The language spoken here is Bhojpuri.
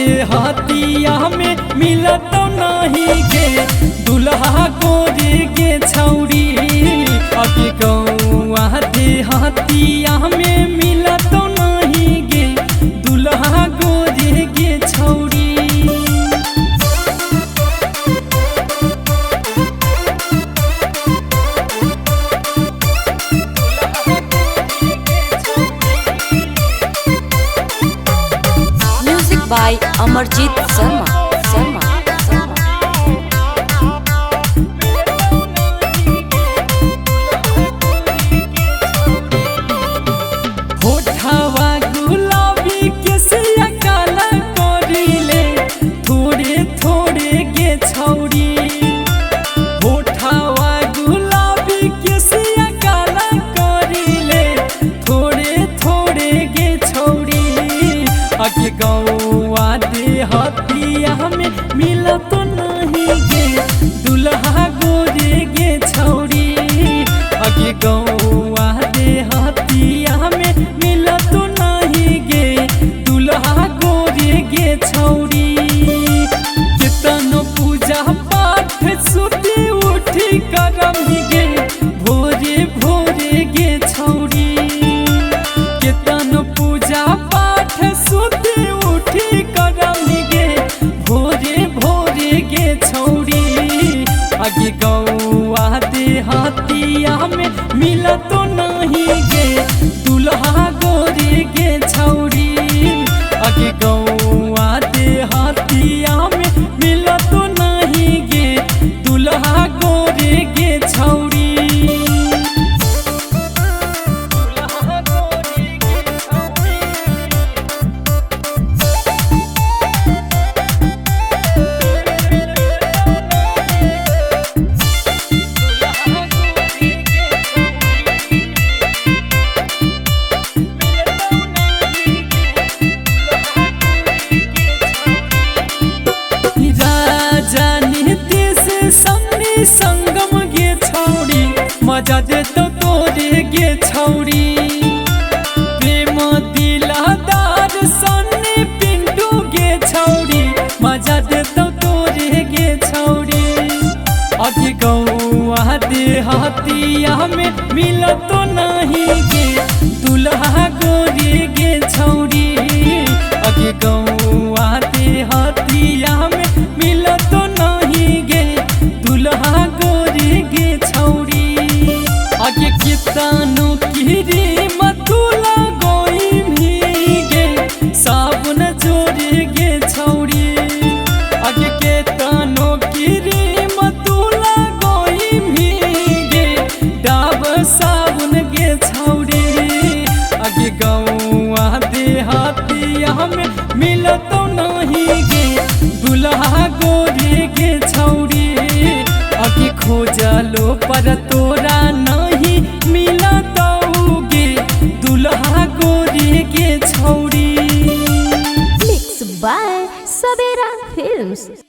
देहातिया में मिलत नहीं गे दुल्हा गोरे गे छौरी। अभी गौआ देहातिया में मिलत नहीं गे दुल्हा गोरे गे छौरी। by Amarjit Sharma। होठवा गुलाबी केसिया काला करीले थोड़े थोड़े गे छौरी। होठवा गुलाबी केसिया काला करीले थोड़े थोड़े गे छौरी। आगे गौआ देहातिया में मिलत नहीं गे दुल्हा गोरे गे छौरी। आगे गौआ देहातिया में मिलत नहीं गे दुल्हा गोरे गे छौरी। कितनो पूजा पाठ सुती उठी करम गे भोरे भोरे गे छौरी। कितनो पूजा पाठ सुती उठी करम गे भोरे भोरे गे छौरी। आगे गौआ देहातिया में मिलत नहीं गे दुल्हा गोरे गे छौरी। आगे गौआ देहातिया में मिलत नहीं गे दुल्हा गोरे गे छौरी। संगम गे छौरी मजा दे तो तोरे गे छौरी। प्रेम दिलादार सन्नी पिंटू गे छौरी मजा दे तो तोरे गे छौरी। अभी गौआ देहातिया में मिलत नहीं गे दुल्हा गोरे गे छौरी। अभी गौआ देहातिया में मिलत नहीं गे दुल्हा गोरे गे छौरी। आगे कितनो किरी मतुला गोई भीगे साबुन जोरे गे छौरी। आगे कितनो किरी मतुला गोई भीगे डाब साबुन गे छौरी। आगे गौआ देहातिया में मिलत नहीं गे दुल्हा गोरे गे छौरी। आगे खोजलो पर तोरा नहीं मिलत गे दुल्हा गोरे गे छौरी। Mixed by Sabera Films।